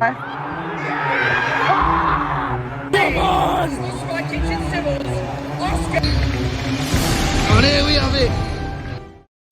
Come on! And here we have it.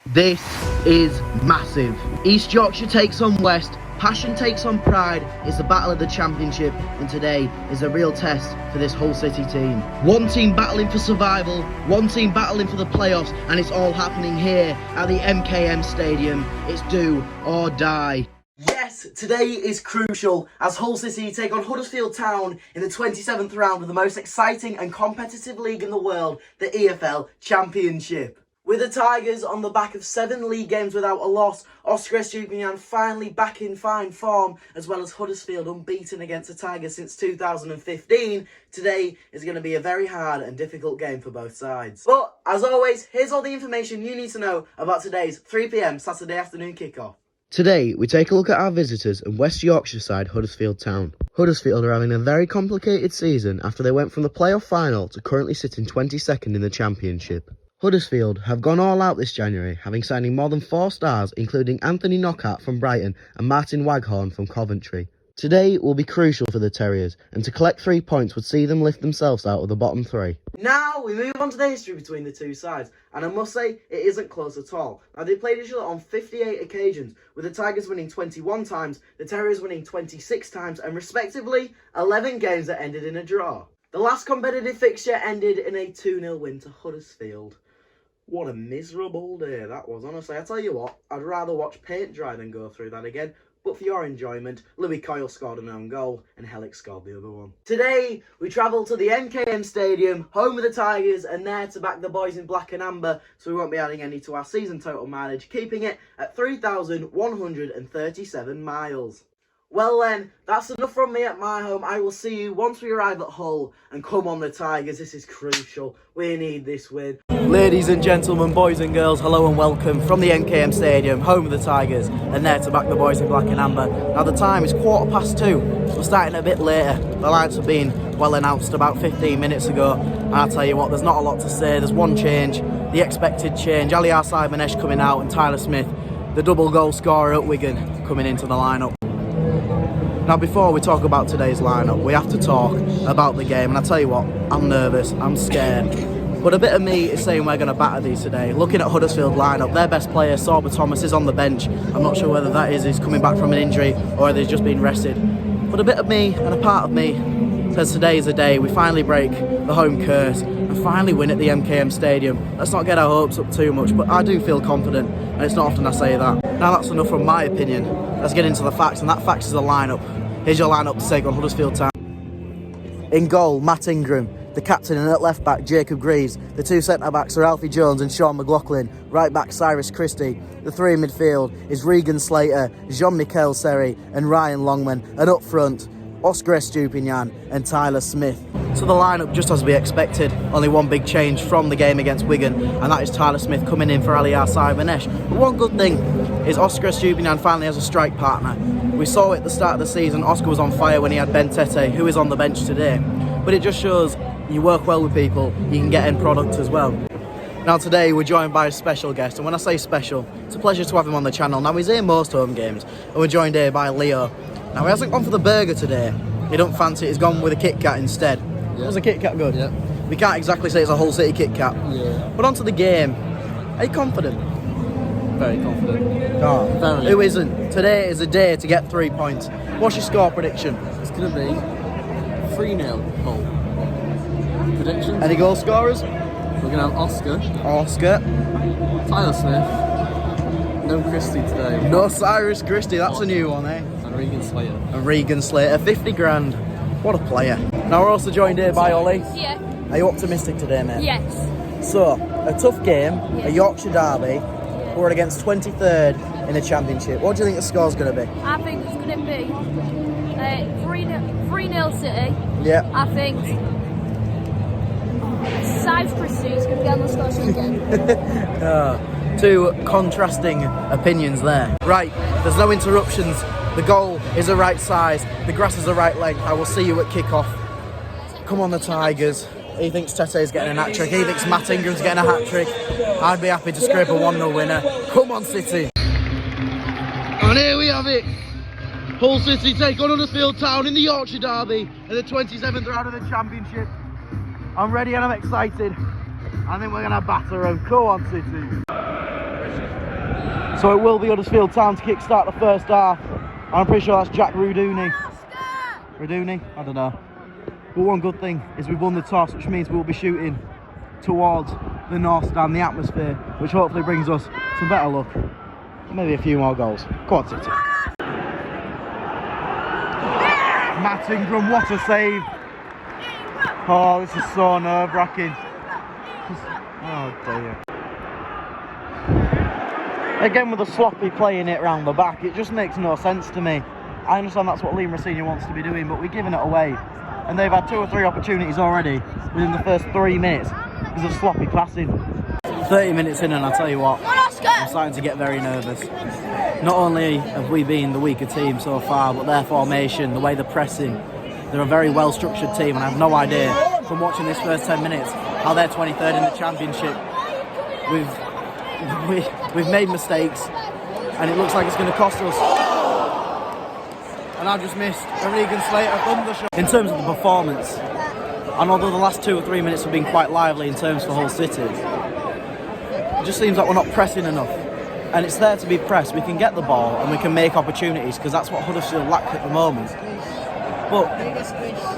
This is massive. East Yorkshire takes on West. Passion takes on Pride. It's the battle of the championship, and today is a real test for this Hull City team. One team battling for survival, one team battling for the playoffs, and it's all happening here at the MKM Stadium. It's do or die. Yes, today is crucial as Hull City take on Huddersfield Town in the 27th round of the most exciting and competitive league in the world, the EFL Championship. With the Tigers on the back of 7 league games without a loss, Oscar Estupiñán finally back in fine form, as well as Huddersfield unbeaten against the Tigers since 2015, today is going to be a very hard and difficult game for both sides. But, as always, here's all the information you need to know about today's 3 PM Saturday afternoon kickoff. Today, we take a look at our visitors and West Yorkshire side Huddersfield Town. Huddersfield are having a very complicated season after they went from the playoff final to currently sitting 22nd in the Championship. Huddersfield have gone all out this January, having signing more than 4 stars, including Anthony Knockaert from Brighton and Martin Waghorn from Coventry. Today will be crucial for the Terriers, and to collect 3 points would see them lift themselves out of the bottom 3. Now we move on to the history between the two sides, and I must say it isn't close at all. Now they played each other on 58 occasions, with the Tigers winning 21 times, the Terriers winning 26 times, and respectively 11 games that ended in a draw. The last competitive fixture ended in a 2-0 win to Huddersfield. What a miserable day that was, honestly. I tell you what, I'd rather watch paint dry than go through that again. But for your enjoyment, Louis Coyle scored an own goal and Hellick scored the other one. Today, we travel to the MKM Stadium, home of the Tigers, and there to back the boys in black and amber, so we won't be adding any to our season total mileage, keeping it at 3,137 miles. Well then, that's enough from me at my home. I will see you once we arrive at Hull. And come on the Tigers, this is crucial. We need this win. Ladies and gentlemen, boys and girls, hello and welcome from the MKM Stadium, home of the Tigers, and there to back the boys in black and amber. Now the time is 2:15. We're starting a bit later. The lights have been well announced about 15 minutes ago. And I'll tell you what, there's not a lot to say. There's one change, the expected change. Aliyah Simon-Esh coming out and Tyler Smith, the double goal scorer at Wigan, coming into the lineup. Now before we talk about today's lineup, we have to talk about the game, and I tell you what, I'm nervous, I'm scared, but a bit of me is saying we're going to batter these today. Looking at Huddersfield lineup, their best player, Sorba Thomas, is on the bench. I'm not sure whether that is he's coming back from an injury or whether he's just been rested, but a bit of me and a part of me says today is the day we finally break the home curse and finally win at the MKM Stadium. Let's not get our hopes up too much, but I do feel confident, and it's not often I say that. Now that's enough from my opinion. Let's get into the facts, and that fact is the lineup. Here's your lineup to take on Huddersfield Town. In goal, Matt Ingram. The captain, and at left back, Jacob Greaves. The 2 centre backs are Alfie Jones and Sean McLaughlin. Right back, Cyrus Christie. The 3 in midfield is Regan Slater, Jean-Michel Seri and Ryan Longman. And up front, Oscar Estupiñán and Tyler Smith. So the lineup just as we expected. Only one big change from the game against Wigan, and that is Tyler Smith coming in for Aliyah Simon-Esh. But one good thing is Oscar Estupiñán finally has a strike partner. We saw it at the start of the season. Oscar was on fire when he had Ben Tete, who is on the bench today. But it just shows you work well with people, you can get end product as well. Now today we're joined by a special guest, and when I say special, it's a pleasure to have him on the channel. Now he's here most home games, and we're joined here by Leo. Now he hasn't gone for the burger today. He don't fancy it, he's gone with a Kit Kat instead. Yeah. Was the Kit Kat good? Yeah. We can't exactly say it's a Hull City Kit Kat. Yeah. But on to the game. Are you confident? Very confident. Oh, very. Who isn't? Today is a day to get 3 points. What's your score prediction? It's going to be 3-0 Hull. Predictions? Any goal scorers? We're going to have Oscar. Tyler Smith. No Christie today. No Cyrus Christie, that's a new one, eh? And Regan Slater. 50 grand. What a player. Now we're also joined here by Ollie. Yeah. Are you optimistic today, mate? Yes. So, a tough game, Yeah. a Yorkshire Derby. We're against 23rd in the Championship. What do you think the score's going to be? I think it's going to be 3-0 City. Yeah. I think Cyrus Christie is going to get on the score sheet again. Two contrasting opinions there. Right, there's no interruptions. The goal is the right size. The grass is the right length. I will see you at kick-off. Come on, the Tigers. He thinks Tete's getting a hat-trick. He thinks Matt Ingram's getting a hat-trick. I'd be happy to scrape a 1-0 winner. Come on, City. And here we have it. Hull City take on Huddersfield Town in the Yorkshire Derby in the 27th round of the Championship. I'm ready and I'm excited. I think we're going to batter them. Go on, City. So it will be Huddersfield Town to kick-start the first half. I'm pretty sure that's Jack Rudooni. Rudooni? I don't know. But one good thing is we've won the toss, which means we'll be shooting towards the north stand, the atmosphere, which hopefully brings us some better luck. Maybe a few more goals. Go on, City. Matt Ingram, what a save. Oh, this is so nerve-wracking. Oh dear. Again with the sloppy playing it round the back, it just makes no sense to me. I understand that's what Liam Rossini wants to be doing, but we're giving it away. And they've had 2 or 3 opportunities already within the first 3 minutes because of sloppy passing. 30 minutes in and I'll tell you what, I'm starting to get very nervous. Not only have we been the weaker team so far, but their formation, the way they're pressing, they're a very well-structured team, and I have no idea from watching this first 10 minutes how they're 23rd in the Championship. We've made mistakes, and it looks like it's going to cost us. And I've just missed a Regan Slater thundershot. In terms of the performance, and although the last 2 or 3 minutes have been quite lively in terms for Hull City, it just seems like we're not pressing enough. And it's there to be pressed. We can get the ball and we can make opportunities, because that's what Huddersfield lack at the moment. But,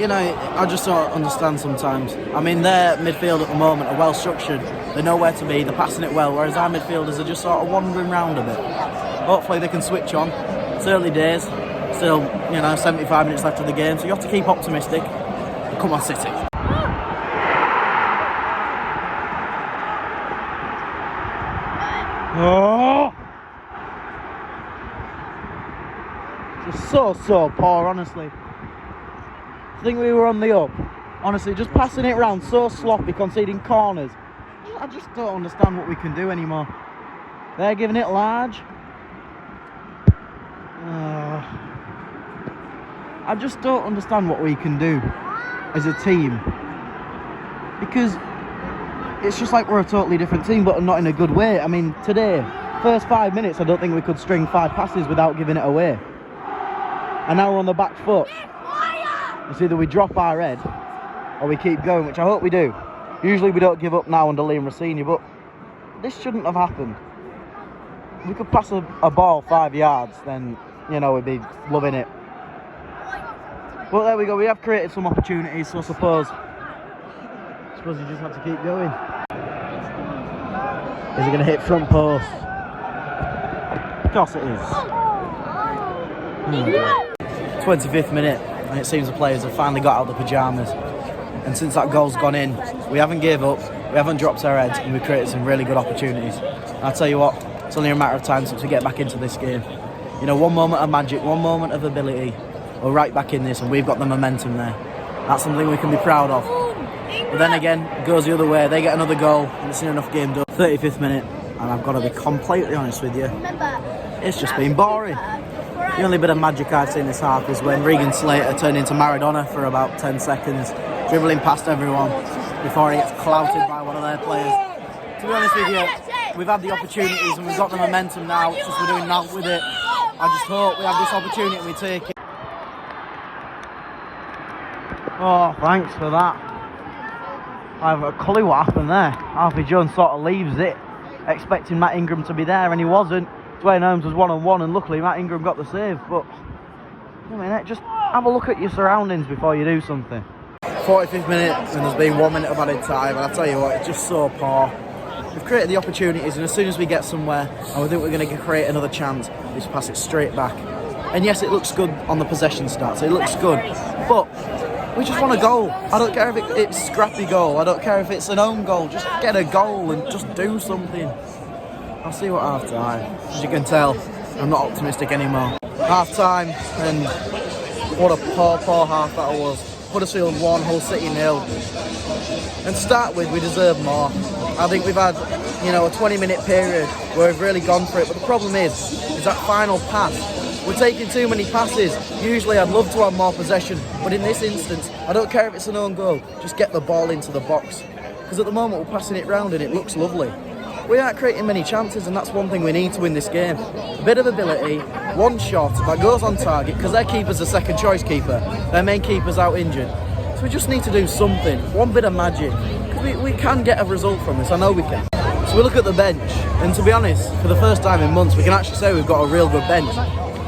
you know, I just don't understand sometimes. I mean, their midfield at the moment are well structured. They know where to be, they're passing it well, whereas our midfielders are just sort of wandering around a bit. Hopefully they can switch on. It's early days, still, you know, 75 minutes left of the game, so you have to keep optimistic. Come on, City. Oh! Just so poor, honestly. I think we were on the up. Honestly, just passing it round so sloppy, conceding corners. I just don't understand what we can do anymore. They're giving it large. I just don't understand what we can do as a team. Because it's just like we're a totally different team, but not in a good way. I mean, today, first 5 minutes, I don't think we could string 5 passes without giving it away. And now we're on the back foot. It's either we drop our head or we keep going, which I hope we do. Usually we don't give up now under Liam Rossini, but this shouldn't have happened. If we could pass a ball 5 yards, then, you know, we'd be loving it. But there we go, we have created some opportunities, so I suppose you just have to keep going. Is it going to hit front post? Of course it is. 25th minute, and it seems the players have finally got out of the pyjamas. And since that goal's gone in, we haven't gave up, we haven't dropped our heads, and we've created some really good opportunities. And I'll tell you what, it's only a matter of time since we get back into this game. You know, one moment of magic, one moment of ability, we're right back in this, and we've got the momentum there. That's something we can be proud of. But then again, it goes the other way, they get another goal, and it's an enough game done. 35th minute, and I've got to be completely honest with you, it's just been boring. The only bit of magic I've seen this half is when Regan Slater turned into Maradona for about 10 seconds, dribbling past everyone before he gets clouted by one of their players. To be honest with you, we've had the opportunities and we've got the momentum now, it's just we're doing nothing with it. I just hope we have this opportunity and we take it. Oh, thanks for that. I haven't a clue what happened there. Alfie Jones sort of leaves it, expecting Matt Ingram to be there, and he wasn't. Dwayne Holmes was 1-on-1, and luckily Matt Ingram got the save. But I mean, just have a look at your surroundings before you do something. 45th minute, and there's been 1 minute of added time, and I tell you what, it's just so poor. We've created the opportunities, and as soon as we get somewhere, and we think we're going to create another chance, we just pass it straight back. And yes, it looks good on the possession stats. It looks good, but we just want a goal. I don't care if it's a scrappy goal. I don't care if it's an own goal. Just get a goal and just do something. I'll see you at half time. As you can tell, I'm not optimistic anymore. Half time, and what a poor half that was. Huddersfield 1, Hull City 0. And to start with, we deserve more. I think we've had, you know, a 20-minute period where we've really gone for it. But the problem is that final pass. We're taking too many passes. Usually I'd love to have more possession, but in this instance, I don't care if it's an own goal, just get the ball into the box. Because at the moment we're passing it round and it looks lovely. We aren't creating many chances, and that's one thing we need to win this game. A bit of ability, one shot that goes on target, because their keeper's a second choice keeper. Their main keeper's out injured. So we just need to do something, one bit of magic. Because we can get a result from this, I know we can. So we look at the bench, and to be honest, for the first time in months, we can actually say we've got a real good bench.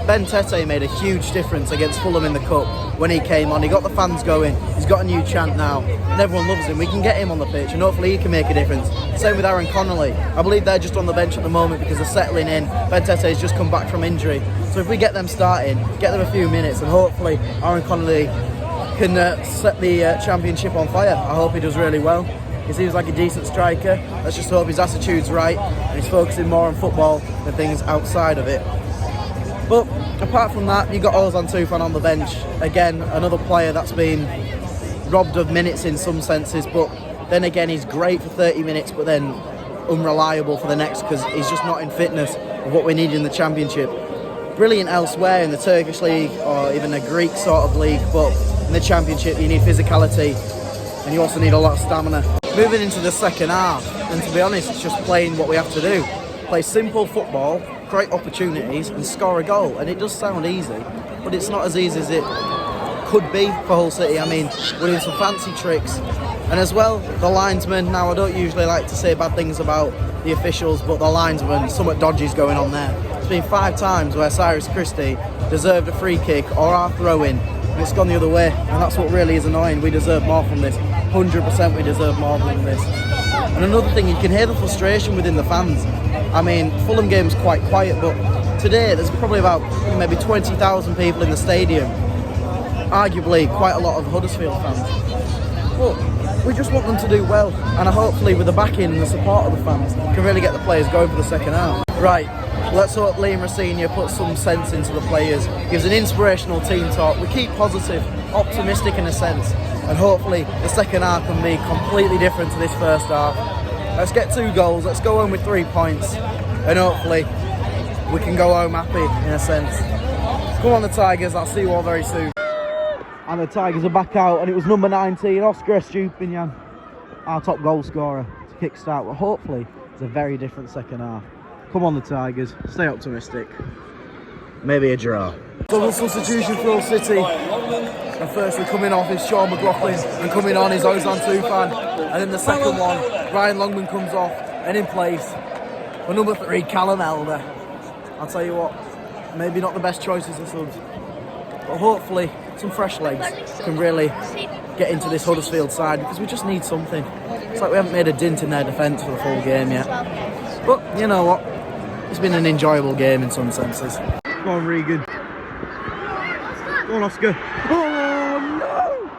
Ben Tete made a huge difference against Fulham in the Cup when he came on. He got the fans going, he's got a new chant now, and everyone loves him. We can get him on the pitch, and hopefully he can make a difference. Same with Aaron Connolly. I believe they're just on the bench at the moment because they're settling in. Ben Tete's just come back from injury. So if we get them starting, get them a few minutes, and hopefully Aaron Connolly can set the championship on fire. I hope he does really well. He seems like a decent striker. Let's just hope his attitude's right and he's focusing more on football than things outside of it. But apart from that, you've got Ozan Tufan on the bench. Again, another player that's been robbed of minutes in some senses, but then again, he's great for 30 minutes, but then unreliable for the next because he's just not in fitness of what we need in the championship. Brilliant elsewhere in the Turkish league or even a Greek sort of league, but in the championship, you need physicality and you also need a lot of stamina. Moving into the second half, and to be honest, it's just playing what we have to do. Play simple football, create opportunities and score a goal. And it does sound easy, but it's not as easy as it could be for Hull City. I mean, we're doing some fancy tricks. And as well, the linesman, now I don't usually like to say bad things about the officials, but the linesman, somewhat dodgy's going on there. It's been 5 times where Cyrus Christie deserved a free kick or our throw-in, and it's gone the other way, and that's what really is annoying. We deserve more from this. 100% we deserve more from this. And another thing, you can hear the frustration within the fans. I mean, Fulham game's quite quiet, but today there's probably about maybe 20,000 people in the stadium. Arguably quite a lot of Huddersfield fans. But we just want them to do well, and hopefully with the backing and the support of the fans, can really get the players going for the second half. Right, let's hope Liam Rosenior puts some sense into the players, gives an inspirational team talk. We keep positive, optimistic in a sense, and hopefully the second half can be completely different to this first half. Let's get 2 goals, let's go home with 3 points, and hopefully we can go home happy in a sense. Come on the Tigers, I'll see you all very soon. And the Tigers are back out, and it was number 19, Oscar Estupinian, our top goal scorer to kick-start. Well, hopefully it's a very different second half. Come on the Tigers, stay optimistic. Maybe a draw. Double substitution for Hull City. And firstly coming off is Sean McLaughlin, and coming on is Ozan Tufan. And then the second one, Ryan Longman comes off, and in place for number 3, Callum Elder. I'll tell you what, maybe not the best choices of subs, but hopefully some fresh legs can really get into this Huddersfield side, because we just need something. It's like we haven't made a dint in their defence for the full game yet. But you know what? It's been an enjoyable game in some senses. Go on, Regan. Go on, Oscar. Oh no!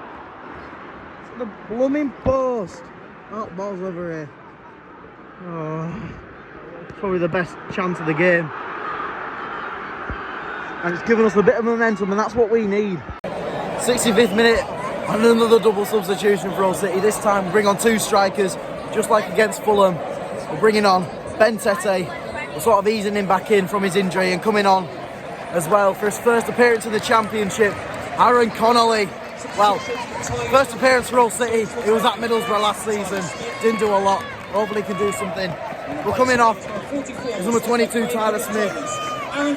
It's the blooming post. Oh, ball's over here. Oh, probably the best chance of the game. And it's given us a bit of momentum, and that's what we need. 65th minute, and another double substitution for Hull City. This time, bring on 2 strikers, just like against Fulham. We're bringing on Ben Tete. We're sort of easing him back in from his injury, and coming on as well for his first appearance in the Championship, Aaron Connolly. Well, first appearance for Hull City. He was at Middlesbrough last season. Didn't do a lot. Hopefully he can do something. We're coming off is number 22, Tyler Smith,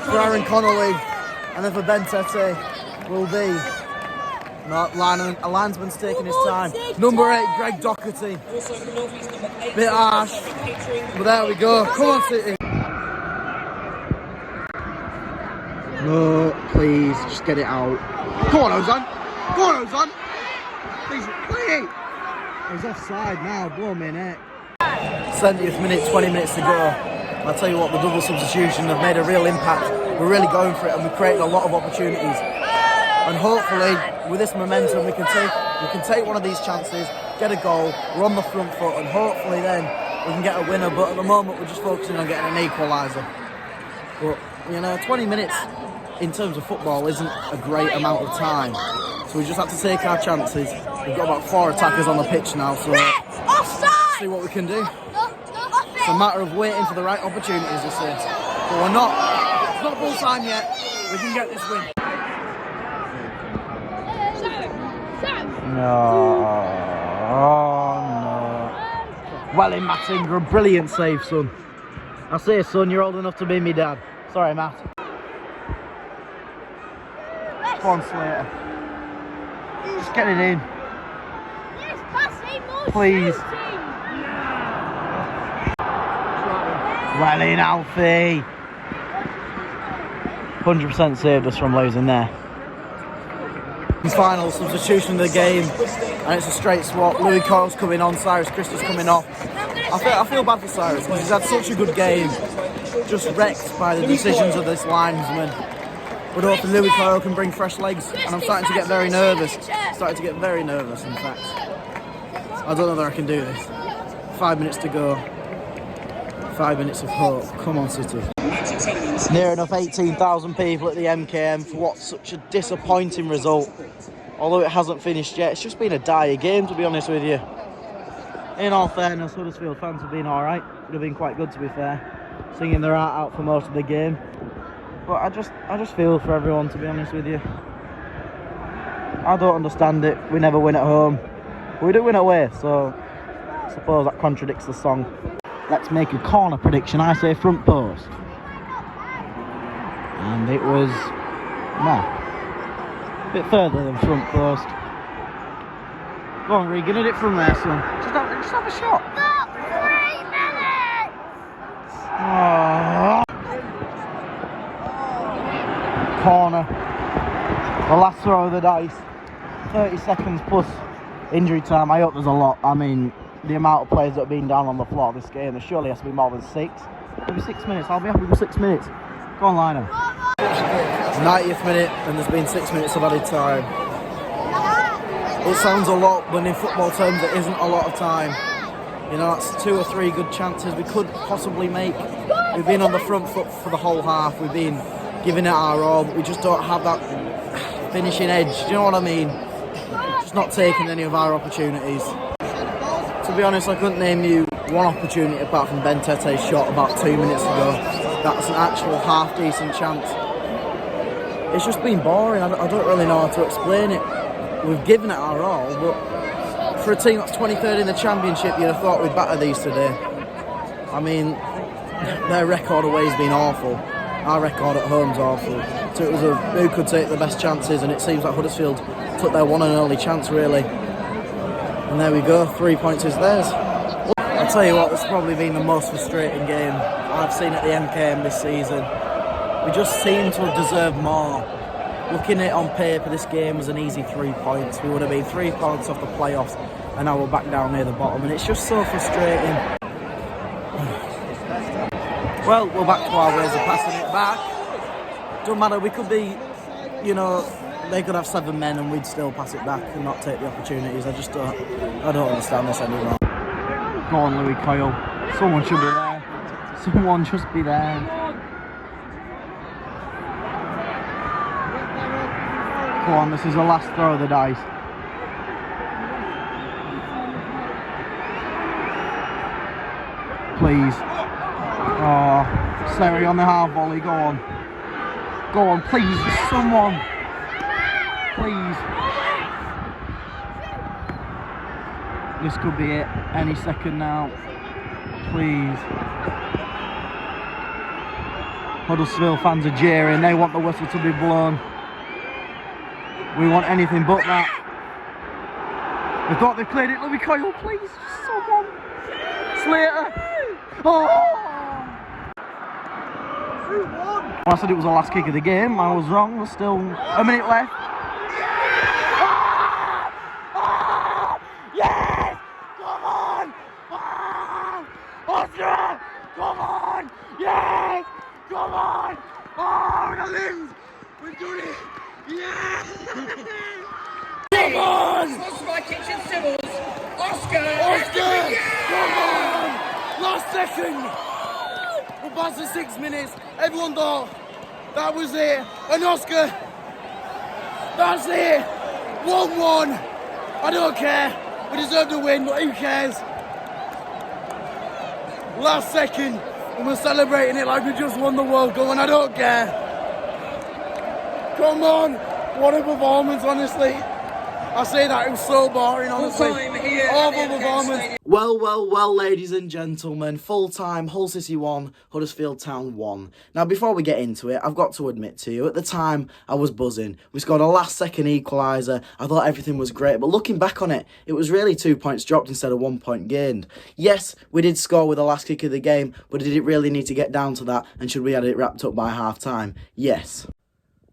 for Aaron Connolly. And then for Ben Tete will be a linesman's taking his time. Number 8, Greg Doherty. Bit harsh, but there we go. Come on, City. No, please, just get it out. Go on, Ozan. Go on, Ozan. Please, please. He's offside now, blow me neck. 70th minute, 20 minutes to go. I'll tell you what, the double substitution have made a real impact. We're really going for it, and we've created a lot of opportunities. And hopefully, with this momentum, we can take one of these chances, get a goal, we're on the front foot, and hopefully then we can get a winner. But at the moment, we're just focusing on getting an equaliser. But, you know, 20 minutes in terms of football isn't a great amount of time. So we just have to take our chances. We've got about 4 attackers on the pitch now, so see what we can do. It's a matter of waiting for the right opportunities, this is. But we're not, it's not full time yet. We can get this win. No. Oh, no. Well in, Matt Ingram. Brilliant save, son. I say, son, you're old enough to be me dad. Sorry, Matt. Go on, Slater. Just get it in. Yes, passing, more Please. shooting. Well in, Alfie. 100% saved us from losing there. Final substitution of the game, and it's a straight swap. Louis Coyle's coming on, Cyrus Christie's coming off. I feel bad for Cyrus because he's had such a good game, just wrecked by the decisions of this linesman. But hopefully Louis Coyle can bring fresh legs, and I'm starting to get very nervous. In fact. I don't know whether I can do this. 5 minutes to go. 5 minutes of hope. Come on, City. Near enough 18,000 people at the MKM for what's such a disappointing result. Although it hasn't finished yet, it's just been a dire game, to be honest with you. In all fairness, Huddersfield fans have been alright. They've been quite good, to be fair. Singing their heart out for most of the game. But I just feel for everyone, to be honest with you. I don't understand it. We never win at home. But we do win away, so I suppose that contradicts the song. Let's make a corner prediction. I say front post. And it was, no, a bit further than front post. Go on, Regan, hit it from there, son. Just have a shot. Stop, 3 minutes! Oh. Corner. The last throw of the dice. 30 seconds plus injury time. I hope there's a lot. I mean, the amount of players that have been down on the floor this game, there surely has to be more than 6. Maybe 6 minutes. I'll be happy with 6 minutes. Go on, Lionel. 90th minute, and there's been 6 minutes of added time. It sounds a lot, but in football terms, it isn't a lot of time. You know, that's 2 or 3 good chances we could possibly make. We've been on the front foot for the whole half. We've been giving it our all, but we just don't have that finishing edge. Do you know what I mean? Just not taking any of our opportunities. To be honest, I couldn't name you one opportunity apart from Ben Tete's shot about 2 minutes ago. That's an actual half-decent chance. It's just been boring. I don't really know how to explain it. We've given it our all, but for a team that's 23rd in the Championship, you'd have thought we'd batter these today. I mean, their record away's been awful. Our record at home's awful. So it was who could take the best chances, and it seems like Huddersfield took their one and only chance, really. And there we go, 3 points is theirs. I'll tell you what, this has probably been the most frustrating game I've seen at the MKM this season. We just seem to have deserved more. Looking at it on paper, this game was an easy 3 points. We would have been 3 points off the playoffs, and now we're back down near the bottom, and it's just so frustrating. Well, we're back to our ways of passing it back. Don't matter, we could be, you know, they could have 7 men and we'd still pass it back and not take the opportunities. I don't understand this anymore. Go on, Louis Coyle. Someone should be there. Someone just be there. Go on, this is the last throw of the dice. Please. Oh, Seri on the half volley, go on. Go on, please, someone. Please. This could be it, any second now. Please. Huddersfield fans are jeering, they want the whistle to be blown. We want anything but that. They thought they cleared it. Louis Coyle, please, someone. Slater. Oh! I said it was the last kick of the game. I was wrong. There's still a minute left. Yes! Come on! Oscar! Come on! Yes! Come on! Oh, the limbs! We've done it! Yes! Come on! Sponsored by Kitchen Civils. Oscar! Come on! Last second! We're past the 6 minutes. Everyone thought that was it. And Oscar, that's it. 1-1. I don't care. We deserve to win, but who cares? Last second, and we're celebrating it like we just won the World Cup, and I don't care. Come on. What a performance, honestly. I say that, it was so boring, honestly. Full-time here at Awful the MK performance. Stadium. Well, ladies and gentlemen, full-time, Hull City 1, Huddersfield Town 1. Now, before we get into it, I've got to admit to you, at the time, I was buzzing. We scored a last-second equaliser. I thought everything was great, but looking back on it, it was really 2 points dropped instead of 1 point gained. Yes, we did score with the last kick of the game, but did it really need to get down to that, and should we have it wrapped up by half-time? Yes.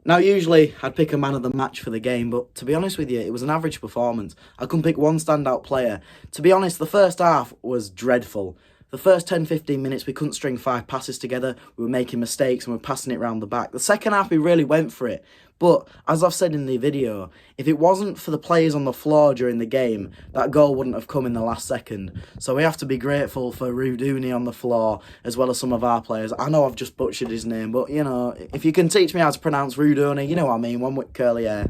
Now, usually, I'd pick a man of the match for the game, but to be honest with you, it was an average performance. I couldn't pick one standout player. To be honest, the first half was dreadful. The first 10-15 minutes, we couldn't string 5 passes together. We were making mistakes and we were passing it round the back. The second half, we really went for it. But, as I've said in the video, if it wasn't for the players on the floor during the game, that goal wouldn't have come in the last second. So we have to be grateful for Ruduni on the floor, as well as some of our players. I know I've just butchered his name, but, you know, if you can teach me how to pronounce Ruduni, you know what I mean, one with curly hair.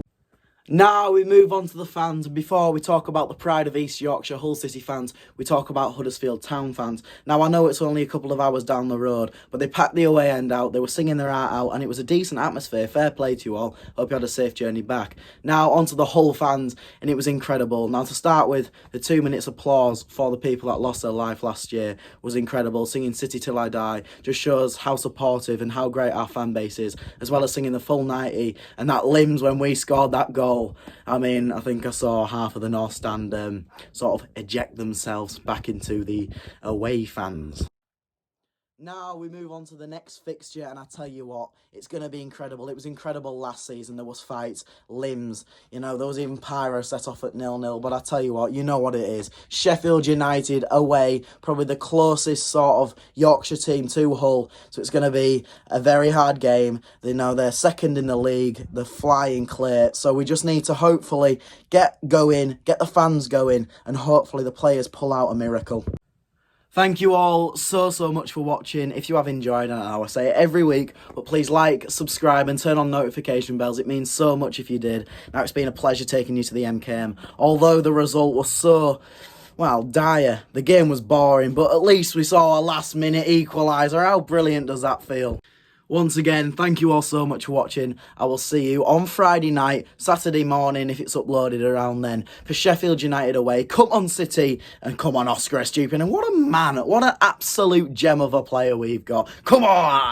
Now we move on to the fans, and before we talk about the pride of East Yorkshire, Hull City fans, we talk about Huddersfield Town fans. Now I know it's only a couple of hours down the road, but they packed the away end out, they were singing their heart out, and it was a decent atmosphere. Fair play to you all, hope you had a safe journey back. Now on to the Hull fans, and it was incredible. Now to start with, the 2 minutes applause for the people that lost their life last year was incredible. Singing City Till I Die just shows how supportive and how great our fan base is, as well as singing the full 90, and that limbs when we scored that goal. I mean, I think I saw half of the North Stand sort of eject themselves back into the away fans. Now we move on to the next fixture, and I tell you what, it's going to be incredible. It was incredible last season. There was fights, limbs, you know, there was even pyro set off at 0-0, but I tell you what, you know what it is. Sheffield United away, probably the closest sort of Yorkshire team to Hull, so it's going to be a very hard game. They know they're second in the league, they're flying clear, so we just need to hopefully get going, get the fans going, and hopefully the players pull out a miracle. Thank you all so much for watching. If you have enjoyed, I know I say it every week, but please like, subscribe and turn on notification bells. It means so much if you did. Now, it's been a pleasure taking you to the MKM. Although the result was so, well, dire. The game was boring, but at least we saw a last-minute equaliser. How brilliant does that feel? Once again, thank you all so much for watching. I will see you on Friday night, Saturday morning if it's uploaded around then, for Sheffield United away. Come on City, and come on Oscar Estupin. And what a man, what an absolute gem of a player we've got. Come on!